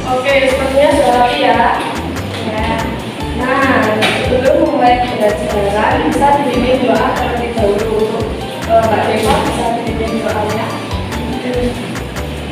Oke, sepertinya sudah rapi ya. Nah, sebelum memulai pembelajaran bisa dibimbing doa terlebih dahulu. Mbak Dewa bisa dibimbing doanya.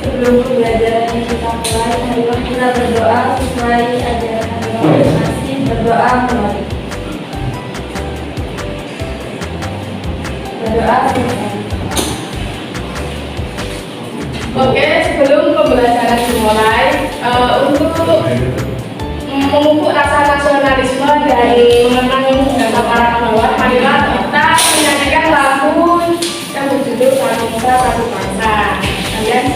Sebelum pembelajaran yang kita mulai, marilah kita berdoa sesuai ajaran Nabi Muhammad. Berdoa mulai. Berdoa selesai. Oke, sebelum pembelajaran dimulai, untuk memupuk rasa nasionalisme dan mengenang jasa para pahlawan, marilah kita menyanyikan lagu yang berjudul Satu Nusa Satu Bangsa. Kalian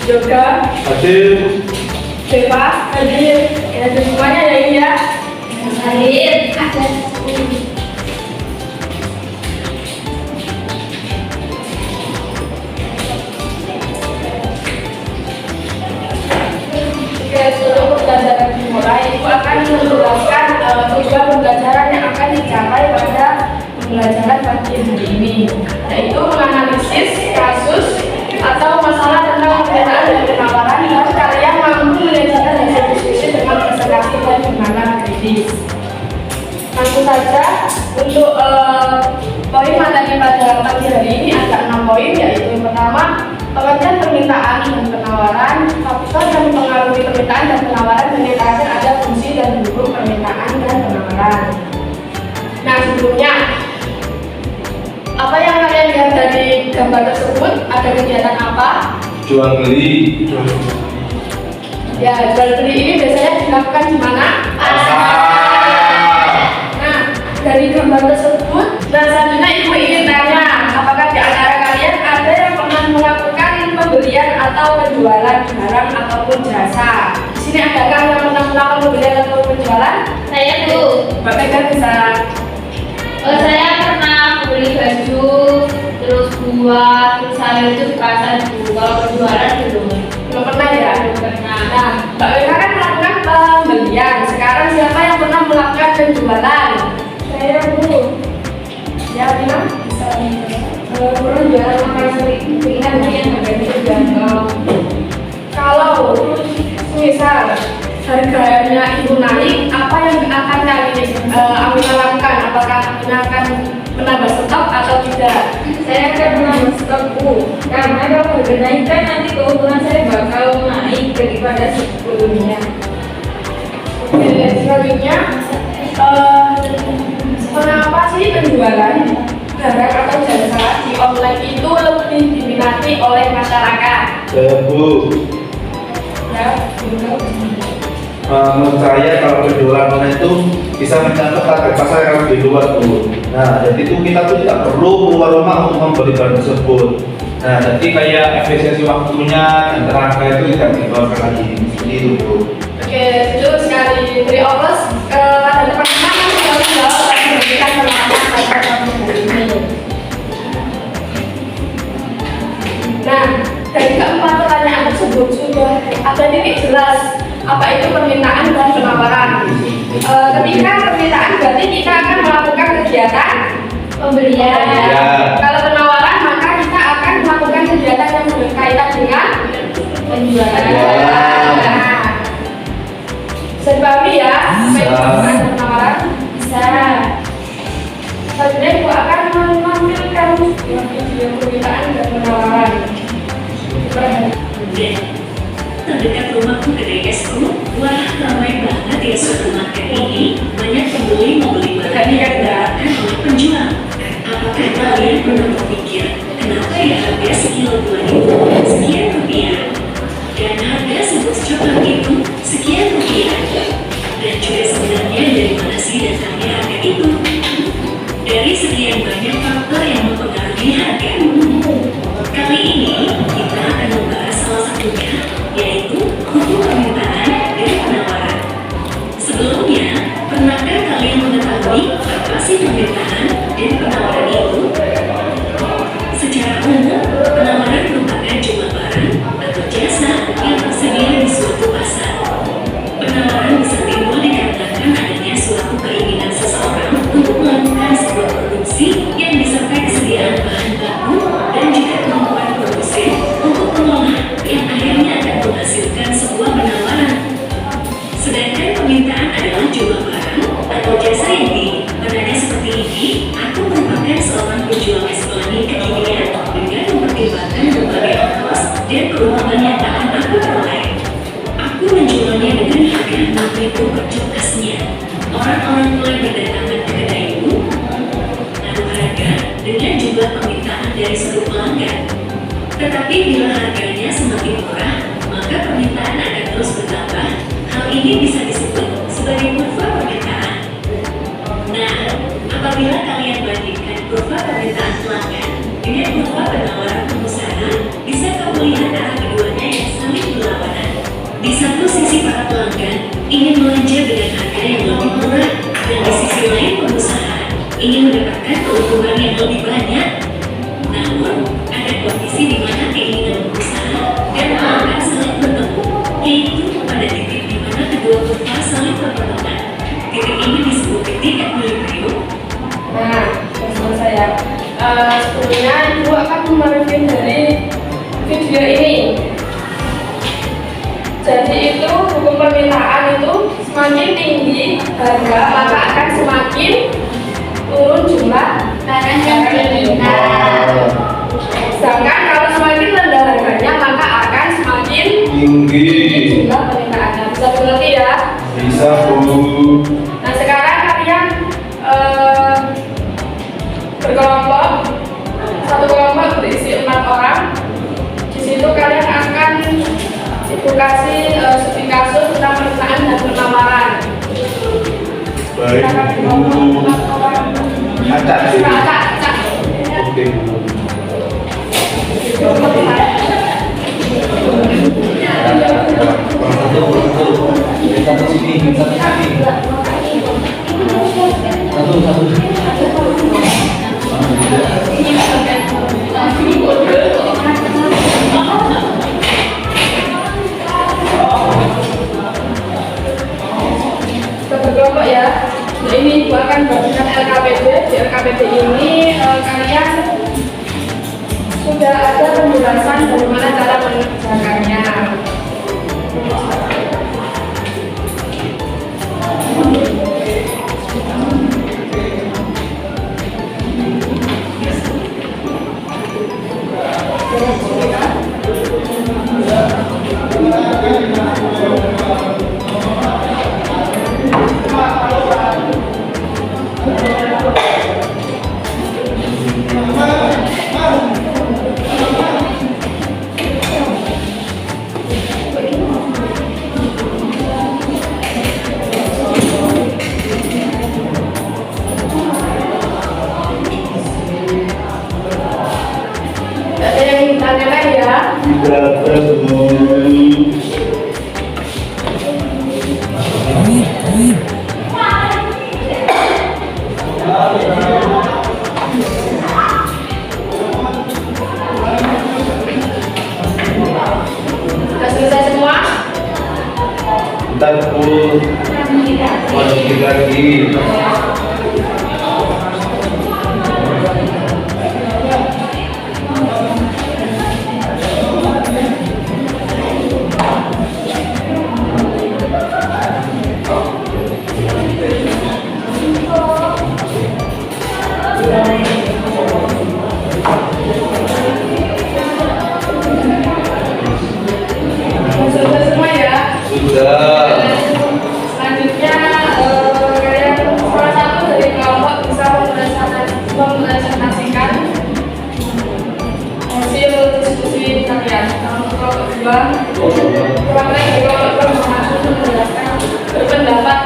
Yoga, hadir, bebas, hadir, ya semuanya ya ini ya. Hadir, ada. Oke, sebelum pembelajaran dimulai, Ibu akan menjelaskan tujuan pembelajaran yang akan dicapai pada pembelajaran pagi hari ini, yaitu menganalisis kasus atau masalah tentang permintaan dan penawaran dan kalian mampu menyajikan hasil diskusi dengan presentasi dan penanganan kritis. Langsung saja untuk poin materi pada pagi hari ini ada 6 poin, yaitu yang pertama pengertian permintaan dan penawaran, faktor yang mempengaruhi permintaan dan penawaran, menjelaskan ada fungsi dan hukum permintaan dan penawaran. Nah, sebelumnya apa yang kalian lihat dari gambar tersebut? Ada kegiatan apa? jual beli, Ya, jual beli ini biasanya dilakukan di mana? Nah, dari gambar tersebut, dan selanjutnya Ibu ingin tanya, apakah di antara kalian ada yang pernah melakukan pembelian atau penjualan barang ataupun jasa? Di sini adakah yang pernah melakukan pembelian atau penjualan? Saya tuh, Mbak Megan bisa. saya pernah beli baju, terus buah, terus saya itu di pasar dulu. Kalau berjualan Belum pernah ya? belum pernah. Nah, Mbak Megan kan melakukan pembelian. Sekarang siapa yang pernah melakukan penjualan? Saya Bu, Ya, Bina? Bisa. pernah jualan makan keinginan yang harganya jangkau. Kalau misal harganya itu naik, apa yang akan kalian lakukan? Apakah kalian akan menambah stok atau tidak? Saya akan menambah stok Bu, karena kalau harga naik kan nanti keuntungan saya bakal naik daripada sebelumnya. Oke, selanjutnya kenapa sih penjualan barang atau jasa di online itu lebih diminati oleh masyarakat? Bu. Ya, Menurut saya kalau penjualan online itu bisa mencakup target pasar yang lebih luas Bu. Nah, jadi itu kita tuh tidak perlu keluar rumah untuk membeli barang tersebut. Nah, jadi kayak efisiensi waktunya dan tenaga itu tidak dikeluarkan lagi. Seperti itu Bu. Oke, betul sekali. Beri oplos pada teman-teman yang sudah menjawab dan memberikan pengalaman pada topik hari ini. Nah, dari keempat pertanyaan tersebut sudah apa itu permintaan dan penawaran. Ketika permintaan berarti kita akan melakukan kegiatan Pembelian. Kalau penawaran maka kita akan melakukan kegiatan yang berkaitan dengan penjualan. Nah, bisa dipahami ya? Apa itu permintaan dan penawaran? Bisa. Selanjutnya Ibu akan menampilkan video permintaan dan penawaran. Terdekat rumahku kedai esku, wah ramai banget ya supermarket ini. Banyak pembeli membeli barang yang didapatkan oleh penjual. Apakah kalian pernah berpikir kenapa ya harga sekilo buah itu sekian rupiah? Dan harga sebungkus coklat itu sekian rupiah? Dan juga sebenarnya dari mana sih datangnya harga itu? Dari sekian banyak faktor yang mempengaruhi harga. Kali ini kita akan membahas salah satunya, yaitu hukum permintaan dan penawaran. Sebelumnya, pernahkah kalian mengetahui apa sih permintaan dan penawaran itu? Secara umum, penawaran merupakan jual barang atau jasa yang tersedia di suatu pasar. Penawaran bisa timbul dikarenakan adanya suatu keinginan seseorang untuk melakukan sebuah produksi yang disertai kesediaan bahan baku dan juga kemampuan produsen untuk mengolah yang akhirnya akan menghasilkan sebuah penawaran. Sedangkan permintaan adalah jual barang atau jasa yang pada seperti ini, aku merupakan seorang penjual es pelangi kekinian dengan mempertimbangkan berbagai ongkos dan keuntungan yang akan aku peroleh. Aku menjualnya dengan harga 6.000 per jokasnya. Orang-orang mulai berdatangan ke kedaiku, naruh harga dengan jumlah permintaan dari seluruh pelanggan. Tetapi bila harganya semakin murah, maka permintaan akan terus bertambah. Hal ini bisa disebut sebagai kurva permintaan. Nah, apabila kalian bandingkan kurva permintaan pelanggan dengan kurva penawaran pengusaha, bisa kamu lihat arah keduanya yang saling berlawanan. Di satu sisi para pelanggan ingin belanja dengan harga yang lebih murah, dan di sisi lain pengusaha ingin mendapatkan keuntungan yang lebih banyak. Namun, ada kondisi di mana keinginan pengusaha dan pelanggan saling bertemu, yaitu pada titik di mana kedua kurva saling bertemu. Titik ini disebut titik equilibrium. Nah, bersama saya. Sebelumnya Ibu akan mereview dari video ini. Jadi itu hukum permintaan itu semakin tinggi harga maka akan semakin turun jumlah Barang yang diminta. Sedangkan kalau semakin rendah harganya maka akan semakin tinggi. jumlah permintaannya. Bisa mengerti ya? Bisa Bu. Nah sekarang kalian berkelompok, satu kelompok berisi 4 orang. Di situ kalian akan Ibu kasih studi kasus tentang permintaan dan penawaran. Baik Bu. Acak sih. Acak. Oke Bu. Satu sini, satu sini. Satu. Berkelompok ya. Nah, ini Ibu akan bagikan LKPD. Di LKPD ini kalian sudah ada penjelasan bagaimana cara mengerjakannya. Ada yang tanya lagi ya? Tidak Bu. Sudah selesai semua? Bentar Bu, mau dikit lagi. Sudah semua ya. Sudah. Selanjutnya kalian salah satu dari kelompok bisa mempresentasikan hasil diskusi kalian. Untuk kelompok kedua, kurang lebih kelompok masuk menjelaskan berpendapat.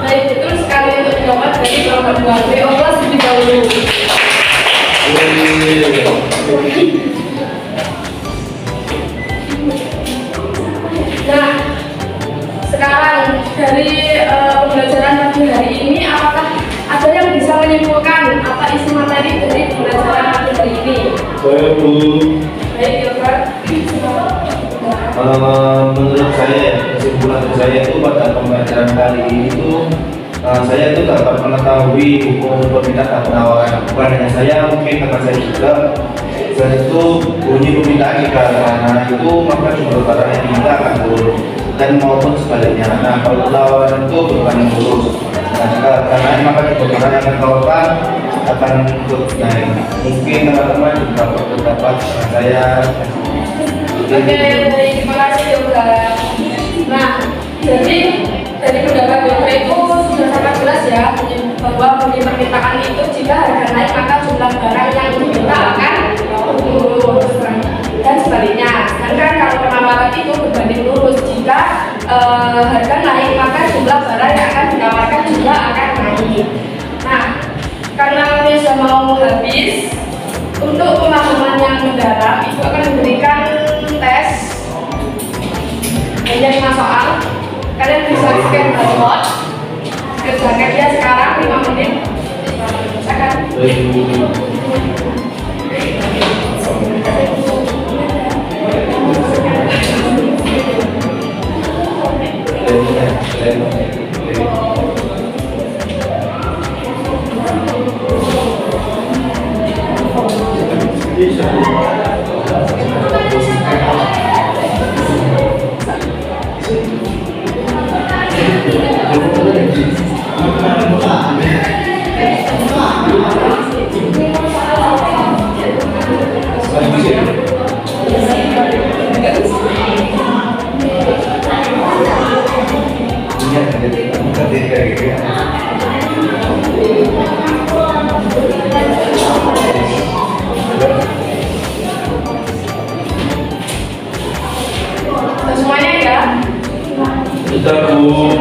Baik, betul sekali untuk jawaban dari kelompok dua. Allah lebih dahulu. Nah, sekarang dari pembelajaran pagi hari ini, apakah ada yang bisa menyimpulkan apa isi materi dari pembelajaran pagi hari ini? Saya Bu. Baik, Gilbert. Menurut saya, kesimpulan saya itu pada pembelajaran kali ini itu saya itu dapat mengetahui hukum permintaan dan penawaran. Bukan hanya saya, mungkin kakak saya juga. Dan itu bunyi permintaan jika karena itu maka jumlah barang yang diminta akan turun dan maupun sebaliknya. Nah, kalau penawaran itu berbanding lurus. Nah, karena maka jumlah barang yang akan ditawarkan akan ikut naik. Mungkin teman-teman juga berpendapat dengan saya. Oke, baik, terima kasih Yoga. Nah, jadi dari pendapat Yoga itu sudah sangat jelas ya bahwa bunyi permintaan itu jika harga naik maka jumlah barang yang diminta akan turun dan sebaliknya. Sedangkan kalau penawaran itu berbanding lurus, jika harga naik maka jumlah barang yang akan ditawarkan juga akan naik. Nah, karena waktunya sudah mau habis, untuk pemahaman yang mendalam itu akan memberikan tes hanya 5 soal. Kalian bisa scan barcode, kerjakan ya sekarang 5 menit. Silakan. Kita Bu.